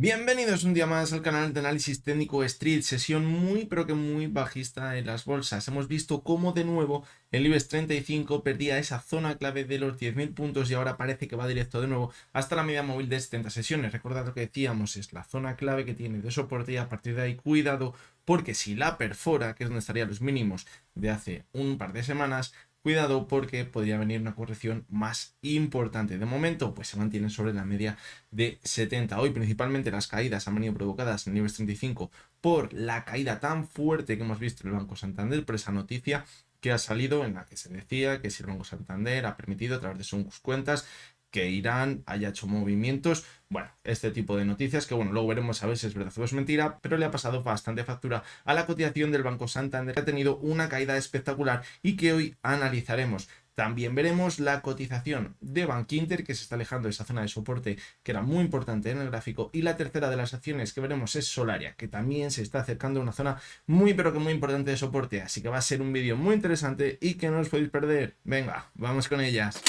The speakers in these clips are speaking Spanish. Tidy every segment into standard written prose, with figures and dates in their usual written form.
Bienvenidos un día más al canal de análisis técnico Street, sesión muy pero que muy bajista en las bolsas. Hemos visto cómo de nuevo el IBEX 35 perdía esa zona clave de los 10.000 puntos y ahora parece que va directo de nuevo hasta la media móvil de 70 sesiones. Recordad lo que decíamos, es la zona clave que tiene de soporte y a partir de ahí cuidado porque si la perfora, que es donde estarían los mínimos de hace un par de semanas, cuidado porque podría venir una corrección más importante. De momento, pues se mantiene sobre la media de 70. Hoy principalmente las caídas han venido provocadas en el IBEX 35 por la caída tan fuerte que hemos visto en el Banco Santander, por esa noticia que ha salido en la que se decía que si el Banco Santander ha permitido a través de sus cuentas que Irán haya hecho movimientos, bueno, este tipo de noticias que bueno, luego veremos a ver si es verdad o es mentira, pero le ha pasado bastante factura a la cotización del Banco Santander, que ha tenido una caída espectacular y que hoy analizaremos. También veremos la cotización de Bankinter, que se está alejando de esa zona de soporte que era muy importante en el gráfico. Y la tercera de las acciones que veremos es Solaria, que también se está acercando a una zona muy pero que muy importante de soporte. Así que va a ser un vídeo muy interesante y que no os podéis perder. Venga, vamos con ellas.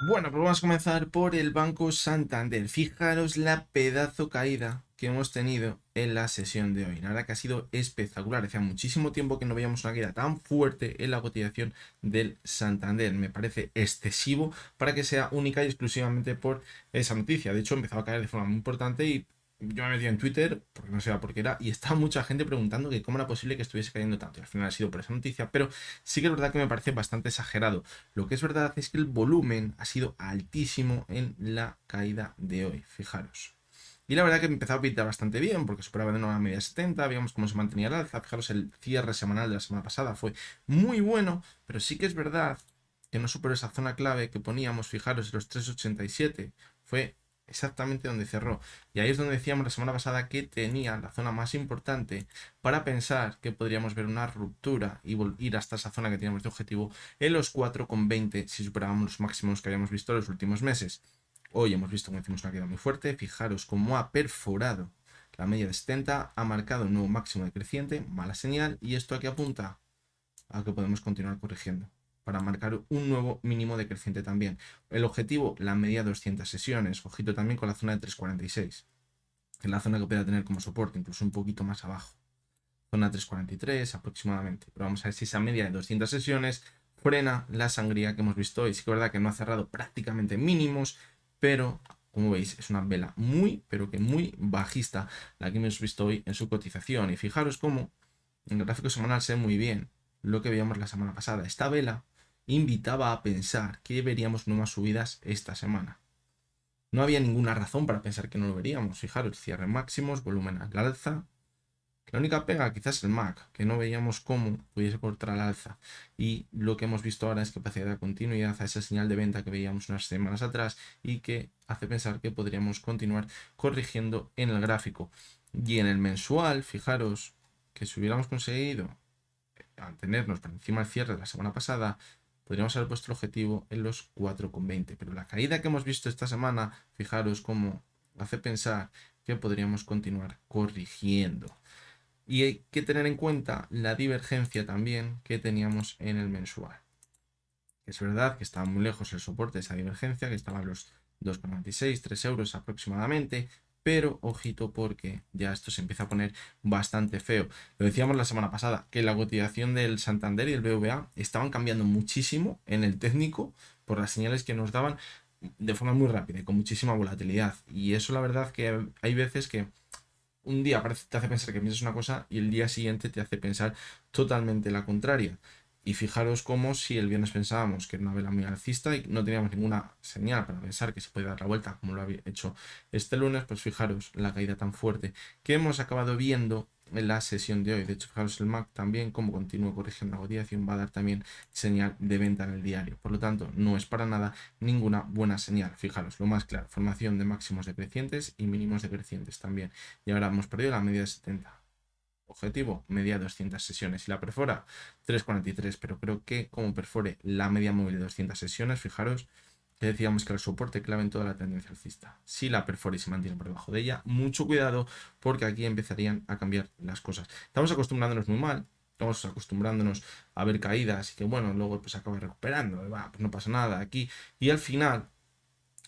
Bueno, pues vamos a comenzar por el Banco Santander. Fijaros la pedazo caída que hemos tenido en la sesión de hoy. La verdad que ha sido espectacular. Hacía muchísimo tiempo que no veíamos una caída tan fuerte en la cotización del Santander. Me parece excesivo para que sea única y exclusivamente por esa noticia. De hecho, empezaba a caer de forma muy importante y yo me metí en Twitter, porque no sé por qué era, y estaba mucha gente preguntando que cómo era posible que estuviese cayendo tanto. Y al final ha sido por esa noticia, pero sí que es verdad que me parece bastante exagerado. Lo que es verdad es que el volumen ha sido altísimo en la caída de hoy, fijaros. Y la verdad que empezaba a pintar bastante bien, porque superaba de nuevo la media 70, veíamos cómo se mantenía el alza. Fijaros, el cierre semanal de la semana pasada fue muy bueno, pero sí que es verdad que no superó esa zona clave que poníamos, fijaros, los 3,87. Fue exactamente donde cerró. Y ahí es donde decíamos la semana pasada que tenía la zona más importante para pensar que podríamos ver una ruptura y ir hasta esa zona que teníamos de objetivo en los 4,20 si superábamos los máximos que habíamos visto en los últimos meses. Hoy hemos visto como hicimos una caída muy fuerte. Fijaros cómo ha perforado la media de 70, ha marcado un nuevo máximo decreciente, mala señal, y esto aquí apunta a que podemos continuar corrigiendo para marcar un nuevo mínimo decreciente también. El objetivo, la media de 200 sesiones. Ojito también con la zona de 3,46, que es la zona que pueda tener como soporte, incluso un poquito más abajo. Zona 3,43 aproximadamente. Pero vamos a ver si esa media de 200 sesiones frena la sangría que hemos visto hoy. Sí que es verdad que no ha cerrado prácticamente mínimos, pero como veis es una vela muy, pero que muy bajista la que hemos visto hoy en su cotización. Y fijaros cómo en el gráfico semanal se ve muy bien lo que veíamos la semana pasada. Esta vela invitaba a pensar que veríamos nuevas subidas esta semana. No había ninguna razón para pensar que no lo veríamos. Fijaros, cierre máximos, volumen al alza. La única pega quizás el MAC, que no veíamos cómo pudiese cortar al alza. Y lo que hemos visto ahora es capacidad de continuidad a esa señal de venta que veíamos unas semanas atrás y que hace pensar que podríamos continuar corrigiendo en el gráfico. Y en el mensual, fijaros que si hubiéramos conseguido mantenernos por encima del cierre de la semana pasada, podríamos haber puesto el objetivo en los 4,20. Pero la caída que hemos visto esta semana, fijaros cómo hace pensar que podríamos continuar corrigiendo. Y hay que tener en cuenta la divergencia también que teníamos en el mensual. Es verdad que estaba muy lejos el soporte de esa divergencia, que estaba en los 2,96, 3 euros aproximadamente, pero ojito porque ya esto se empieza a poner bastante feo. Lo decíamos la semana pasada, que la cotización del Santander y el BVA estaban cambiando muchísimo en el técnico por las señales que nos daban de forma muy rápida y con muchísima volatilidad. Y eso la verdad que hay veces que un día te hace pensar que piensas una cosa y el día siguiente te hace pensar totalmente la contraria. Y fijaros cómo si el viernes pensábamos que era una vela muy alcista y no teníamos ninguna señal para pensar que se puede dar la vuelta como lo había hecho este lunes, pues fijaros la caída tan fuerte que hemos acabado viendo en la sesión de hoy. De hecho, fijaros el MAC también, como continúa corrigiendo la cotización, va a dar también señal de venta en el diario. Por lo tanto, no es para nada ninguna buena señal. Fijaros, lo más claro, formación de máximos decrecientes y mínimos decrecientes también. Y ahora hemos perdido la media de 70. Objetivo, media de 200 sesiones. Y la perfora, 3,43. Pero creo que como perfore la media móvil de 200 sesiones, fijaros que decíamos que el soporte clave en toda la tendencia alcista. Si la perfora y se mantiene por debajo de ella, mucho cuidado porque aquí empezarían a cambiar las cosas. Estamos acostumbrándonos muy mal. Estamos acostumbrándonos a ver caídas y que bueno, luego pues acaba recuperando. Pues no pasa nada aquí. Y al final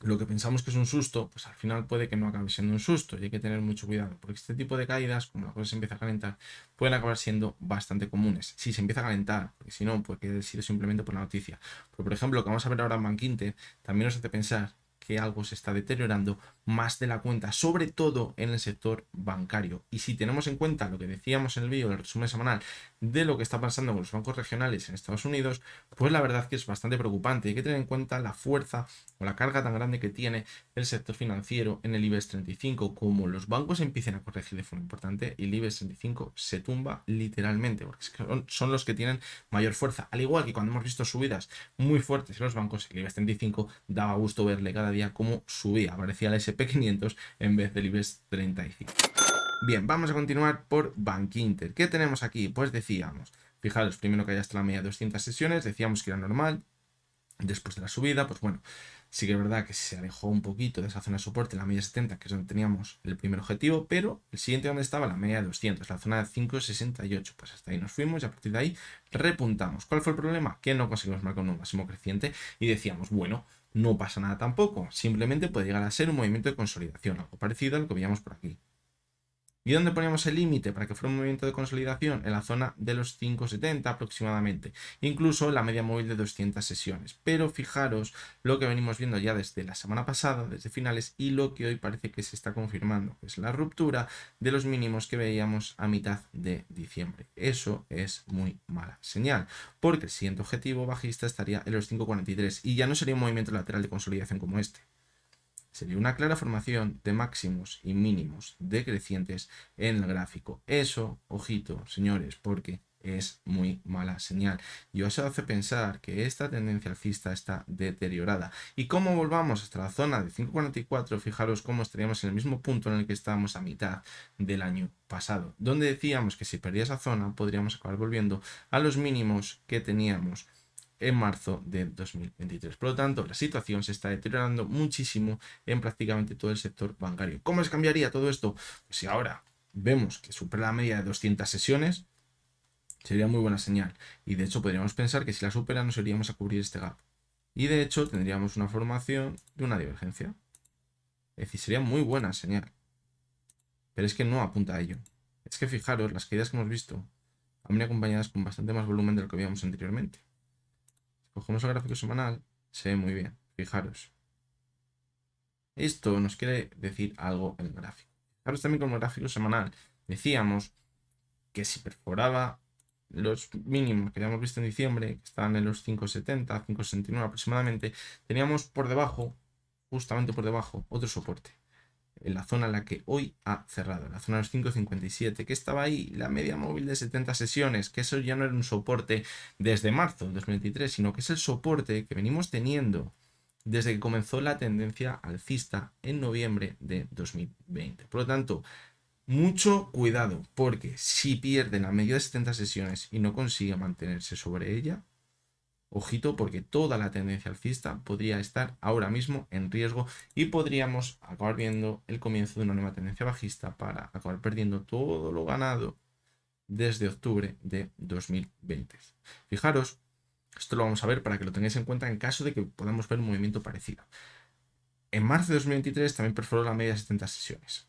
lo que pensamos que es un susto, pues al final puede que no acabe siendo un susto y hay que tener mucho cuidado, porque este tipo de caídas, como la cosa se empieza a calentar, pueden acabar siendo bastante comunes. Si se empieza a calentar, porque si no, puede haber sido simplemente por la noticia. Pero por ejemplo, lo que vamos a ver ahora en Bankinter también nos hace pensar que algo se está deteriorando más de la cuenta, sobre todo en el sector bancario. Y si tenemos en cuenta lo que decíamos en el vídeo del resumen semanal de lo que está pasando con los bancos regionales en Estados Unidos, pues la verdad que es bastante preocupante. Hay que tener en cuenta la fuerza o la carga tan grande que tiene el sector financiero en el IBEX 35. Como los bancos empiecen a corregir de forma importante, el IBEX 35 se tumba literalmente, porque son los que tienen mayor fuerza. Al igual que cuando hemos visto subidas muy fuertes en los bancos, el IBEX 35 daba gusto verle cada día cómo subía, aparecía el SP500 en vez del IBEX 35. Bien, vamos a continuar por Bankinter. ¿Qué tenemos aquí? Pues decíamos, fijaros, primero que hay hasta la media de 200 sesiones, decíamos que era normal. Después de la subida, pues bueno, sí que es verdad que se alejó un poquito de esa zona de soporte, la media 70, que es donde teníamos el primer objetivo, pero el siguiente donde estaba, la media de 200, la zona de 5,68, pues hasta ahí nos fuimos y a partir de ahí repuntamos. ¿Cuál fue el problema? Que no conseguimos marcar un máximo creciente y decíamos, bueno, no pasa nada tampoco, simplemente puede llegar a ser un movimiento de consolidación, algo parecido a lo que veíamos por aquí. ¿Y dónde poníamos el límite para que fuera un movimiento de consolidación? En la zona de los 5,70 aproximadamente, incluso la media móvil de 200 sesiones. Pero fijaros lo que venimos viendo ya desde la semana pasada, desde finales, y lo que hoy parece que se está confirmando, que es la ruptura de los mínimos que veíamos a mitad de diciembre. Eso es muy mala señal, porque el siguiente objetivo bajista estaría en los 5,43 y ya no sería un movimiento lateral de consolidación como este. Sería una clara formación de máximos y mínimos decrecientes en el gráfico. Eso, ojito, señores, porque es muy mala señal. Y os hace pensar que esta tendencia alcista está deteriorada. Y como volvamos hasta la zona de 5,44, fijaros cómo estaríamos en el mismo punto en el que estábamos a mitad del año pasado, donde decíamos que si perdía esa zona podríamos acabar volviendo a los mínimos que teníamos en marzo de 2023. Por lo tanto, la situación se está deteriorando muchísimo en prácticamente todo el sector bancario. ¿Cómo les cambiaría todo esto? Pues si ahora vemos que supera la media de 200 sesiones, sería muy buena señal. Y de hecho podríamos pensar que si la supera nos iríamos a cubrir este gap. Y de hecho tendríamos una formación de una divergencia. Es decir, sería muy buena señal. Pero es que no apunta a ello. Es que fijaros, las caídas que hemos visto han venido acompañadas con bastante más volumen de lo que veíamos anteriormente. Cogemos el gráfico semanal, se ve muy bien, fijaros. Esto nos quiere decir algo en el gráfico. Fijaros también con el gráfico semanal. Decíamos que si perforaba los mínimos que habíamos visto en diciembre, que estaban en los 5,70, 5,69 aproximadamente, teníamos por debajo, justamente por debajo, otro soporte. En la zona en la que hoy ha cerrado, en la zona de los 5,57, que estaba ahí la media móvil de 70 sesiones, que eso ya no era un soporte desde marzo de 2023, sino que es el soporte que venimos teniendo desde que comenzó la tendencia alcista en noviembre de 2020. Por lo tanto, mucho cuidado, porque si pierde la media de 70 sesiones y no consigue mantenerse sobre ella, ojito, porque toda la tendencia alcista podría estar ahora mismo en riesgo y podríamos acabar viendo el comienzo de una nueva tendencia bajista para acabar perdiendo todo lo ganado desde octubre de 2020. Fijaros, esto lo vamos a ver para que lo tengáis en cuenta en caso de que podamos ver un movimiento parecido. En marzo de 2023 también perforó la media de 70 sesiones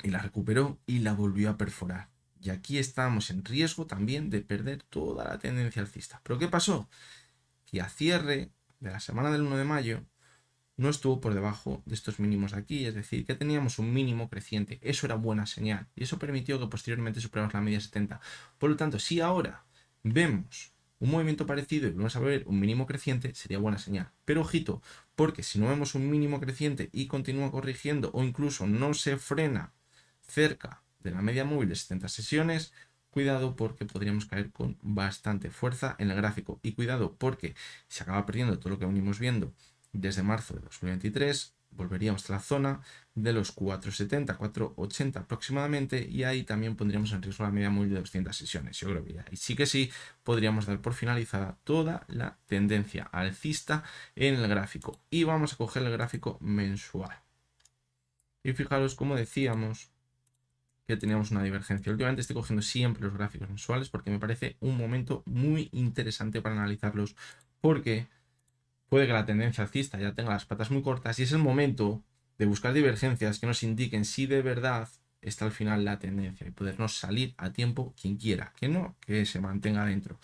y la recuperó y la volvió a perforar. Y aquí estamos en riesgo también de perder toda la tendencia alcista. ¿Pero qué pasó? Y a cierre de la semana del 1 de mayo no estuvo por debajo de estos mínimos de aquí, es decir, que teníamos un mínimo creciente. Eso era buena señal y eso permitió que posteriormente superáramos la media 70. Por lo tanto, si ahora vemos un movimiento parecido y vamos a ver un mínimo creciente, sería buena señal. Pero ojito, porque si no vemos un mínimo creciente y continúa corrigiendo o incluso no se frena cerca de la media móvil de 70 sesiones, cuidado porque podríamos caer con bastante fuerza en el gráfico. Y cuidado porque se acaba perdiendo todo lo que venimos viendo desde marzo de 2023, volveríamos a la zona de los 4,70, 4,80 aproximadamente, y ahí también pondríamos en riesgo la media móvil de 200 sesiones. Yo creo que ahí sí que sí podríamos dar por finalizada toda la tendencia alcista en el gráfico. Y vamos a coger el gráfico mensual. Y fijaros, como decíamos, que teníamos una divergencia. Últimamente estoy cogiendo siempre los gráficos mensuales porque me parece un momento muy interesante para analizarlos. ¿Por qué? puede que la tendencia alcista ya tenga las patas muy cortas y es el momento de buscar divergencias que nos indiquen si de verdad está al final la tendencia y podernos salir a tiempo quien quiera, que no, que se mantenga dentro.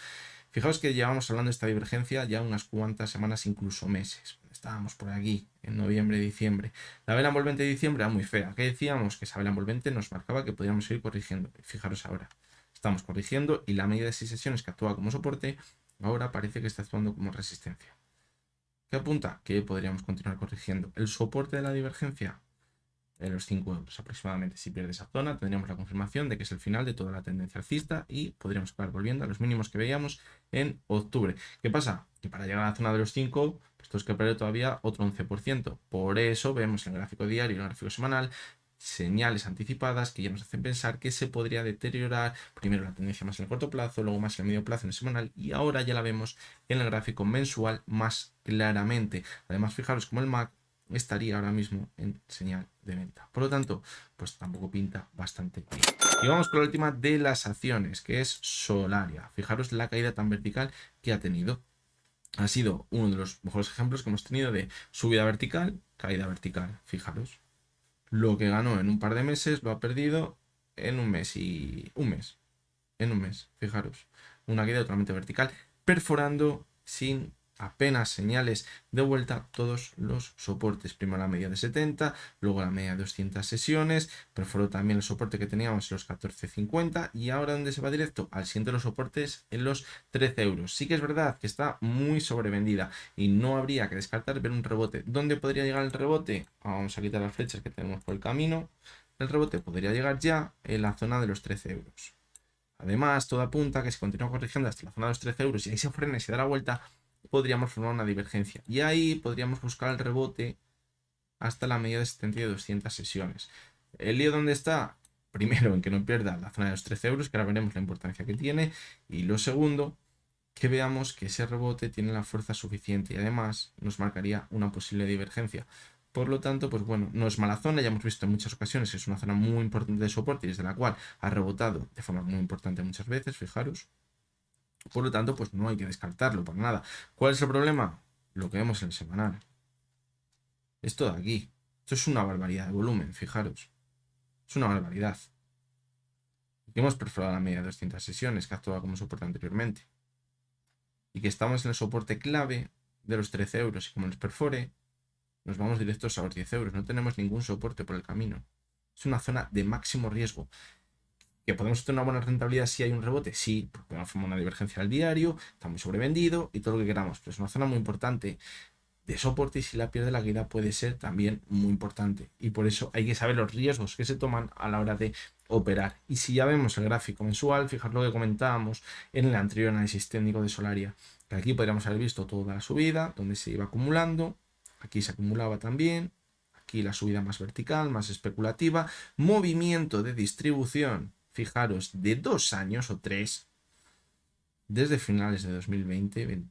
Fijaos que llevamos hablando de esta divergencia ya unas cuantas semanas, incluso meses. Estábamos por aquí en noviembre, diciembre. La vela envolvente de diciembre era muy fea. ¿Qué decíamos? Que esa vela envolvente nos marcaba que podíamos ir corrigiendo. Fijaros ahora. Estamos corrigiendo y la medida de 6 sesiones que actúa como soporte ahora parece que está actuando como resistencia. ¿Qué apunta? Que podríamos continuar corrigiendo. El soporte de la divergencia en los 5 euros aproximadamente. Si pierde esa zona, tendríamos la confirmación de que es el final de toda la tendencia alcista y podríamos acabar volviendo a los mínimos que veíamos en octubre. ¿Qué pasa? Que para llegar a la zona de los 5, pues tenemos que perder todavía otro 11%. Por eso vemos en el gráfico diario y en el gráfico semanal señales anticipadas que ya nos hacen pensar que se podría deteriorar primero la tendencia más en el corto plazo, luego más en el medio plazo, en el semanal, y ahora ya la vemos en el gráfico mensual más claramente. Además, fijaros como el MAC estaría ahora mismo en señal de venta. Por lo tanto, pues tampoco pinta bastante bien. Y vamos con la última de las acciones, que es Solaria. Fijaros la caída tan vertical que ha tenido. Ha sido uno de los mejores ejemplos que hemos tenido de subida vertical, caída vertical. Fijaros. Lo que ganó en un par de meses lo ha perdido en un mes en un mes, fijaros. Una caída totalmente vertical, perforando sin apenas señales de vuelta todos los soportes. Primero la media de 70, luego la media de 200 sesiones, perforó también el soporte que teníamos en los 14.50 y ahora ¿dónde se va directo? Al siguiente de los soportes en los 13 euros. Sí que es verdad que está muy sobrevendida y no habría que descartar ver un rebote. ¿Dónde podría llegar el rebote? Vamos a quitar las flechas que tenemos por el camino. El rebote podría llegar ya en la zona de los 13 euros. Además, todo apunta que si continúa corrigiendo hasta la zona de los 13 euros y ahí se frena y se da la vuelta, podríamos formar una divergencia. Y ahí podríamos buscar el rebote hasta la media de 70 y de 200 sesiones. ¿El lío dónde está? Primero, en que no pierda la zona de los 13 euros, que ahora veremos la importancia que tiene. Y lo segundo, que veamos que ese rebote tiene la fuerza suficiente y además nos marcaría una posible divergencia. Por lo tanto, pues bueno, no es mala zona, ya hemos visto en muchas ocasiones, es una zona muy importante de soporte y desde la cual ha rebotado de forma muy importante muchas veces, fijaros. Por lo tanto, pues no hay que descartarlo para nada. ¿Cuál es el problema? Lo que vemos en el semanal. Esto de aquí. Esto es una barbaridad de volumen, fijaros. Es una barbaridad. Y hemos perforado la media de 200 sesiones que actuaba como soporte anteriormente. Y que estamos en el soporte clave de los 13 euros y como nos perfore, nos vamos directos a los 10 euros. No tenemos ningún soporte por el camino. Es una zona de máximo riesgo. ¿Que podemos tener una buena rentabilidad si hay un rebote? Sí, porque podemos formar una divergencia al diario, está muy sobrevendido y todo lo que queramos. Pero es una zona muy importante de soporte y si la pierde la caída puede ser también muy importante. Y por eso hay que saber los riesgos que se toman a la hora de operar. Y si ya vemos el gráfico mensual, fijaros lo que comentábamos en el anterior análisis técnico de Solaria, que aquí podríamos haber visto toda la subida, donde se iba acumulando. Aquí se acumulaba también. Aquí la subida más vertical, más especulativa. Movimiento de distribución, fijaros, de 2 años o 3, desde finales de 2020,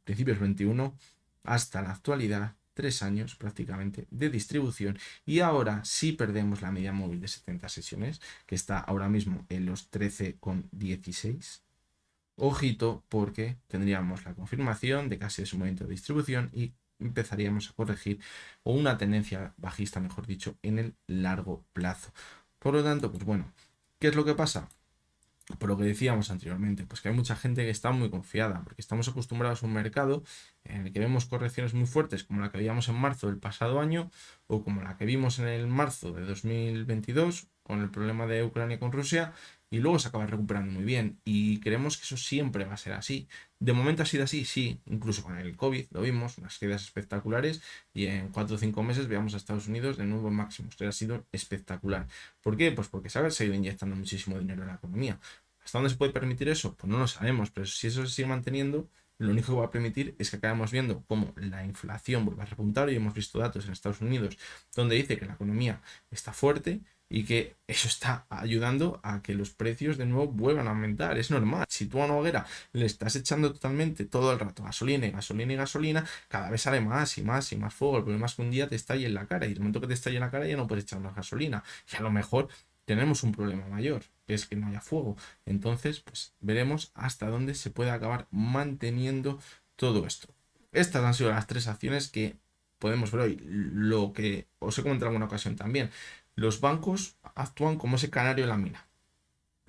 principios 21, hasta la actualidad, 3 años prácticamente de distribución. Y ahora sí perdemos la media móvil de 70 sesiones, que está ahora mismo en los 13,16. Ojito, porque tendríamos la confirmación de casi ese momento de distribución y empezaríamos a corregir o una tendencia bajista, mejor dicho, en el largo plazo. Por lo tanto, pues bueno, ¿qué es lo que pasa? Por lo que decíamos anteriormente, pues que hay mucha gente que está muy confiada, porque estamos acostumbrados a un mercado en el que vemos correcciones muy fuertes, como la que veíamos en marzo del pasado año, o como la que vimos en el marzo de 2022, con el problema de Ucrania con Rusia, y luego se acaba recuperando muy bien. Y creemos que eso siempre va a ser así. De momento ha sido así, sí, incluso con el COVID lo vimos, unas caídas espectaculares, y en 4 o 5 meses veamos a Estados Unidos de nuevo en máximos. Esto ha sido espectacular. ¿Por qué? Pues porque se ha seguido inyectando muchísimo dinero en la economía. ¿Hasta dónde se puede permitir eso? Pues no lo sabemos, pero si eso se sigue manteniendo, lo único que va a permitir es que acabemos viendo cómo la inflación vuelve a repuntar. Y hemos visto datos en Estados Unidos donde dice que la economía está fuerte y que eso está ayudando a que los precios de nuevo vuelvan a aumentar. Es normal. Si tú a una hoguera le estás echando totalmente todo el rato gasolina y gasolina y gasolina, cada vez sale más y más y más fuego. El problema es que un día te estalle en la cara y el momento que te estalle en la cara ya no puedes echar más gasolina. Y a lo mejor tenemos un problema mayor, que es que no haya fuego. Entonces, pues veremos hasta dónde se puede acabar manteniendo todo esto. Estas han sido las tres acciones que podemos ver hoy. Lo que os he comentado en alguna ocasión también. Los bancos actúan como ese canario en la mina.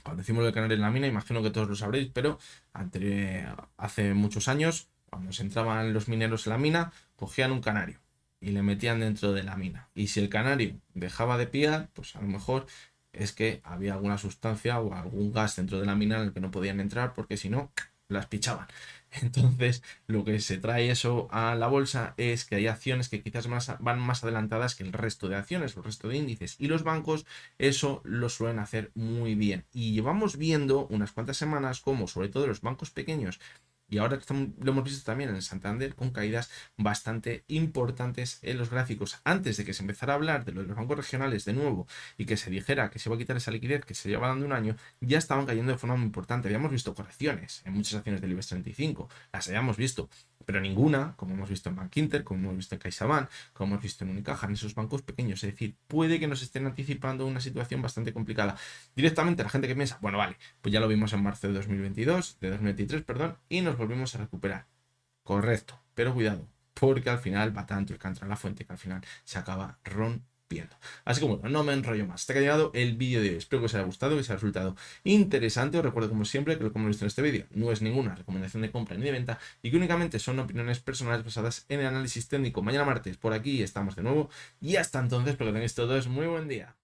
Cuando decimos de canario en la mina, imagino que todos lo sabréis, pero hace muchos años, cuando se entraban los mineros en la mina, cogían un canario y le metían dentro de la mina. Y si el canario dejaba de piar, pues a lo mejor es que había alguna sustancia o algún gas dentro de la mina en el que no podían entrar porque si no, las pichaban. Entonces, lo que se trae eso a la bolsa es que hay acciones que quizás van más adelantadas que el resto de acciones, el resto de índices. Y los bancos eso lo suelen hacer muy bien. Y llevamos viendo unas cuantas semanas como, sobre todo los bancos pequeños, y ahora lo hemos visto también en el Santander, con caídas bastante importantes en los gráficos. Antes de que se empezara a hablar de los bancos regionales de nuevo y que se dijera que se iba a quitar esa liquidez que se lleva dando un año, ya estaban cayendo de forma muy importante. Habíamos visto correcciones en muchas acciones del IBEX 35, las habíamos visto, pero ninguna, como hemos visto en Bank Inter, como hemos visto en CaixaBank, como hemos visto en Unicaja, en esos bancos pequeños. Es decir, puede que nos estén anticipando una situación bastante complicada. Directamente la gente que piensa, bueno, vale, pues ya lo vimos en marzo de 2022, de 2023, perdón, y nos volvimos a recuperar. Correcto, pero cuidado, porque al final va tanto el que entra en la fuente que al final se acaba rompiendo. Así que bueno, no me enrollo más. Hasta que ha llegado el vídeo de hoy. Espero que os haya gustado, que os haya resultado interesante. Os recuerdo como siempre que lo que hemos visto en este vídeo no es ninguna recomendación de compra ni de venta y que únicamente son opiniones personales basadas en el análisis técnico. Mañana martes por aquí estamos de nuevo y hasta entonces espero que tengáis todos muy buen día.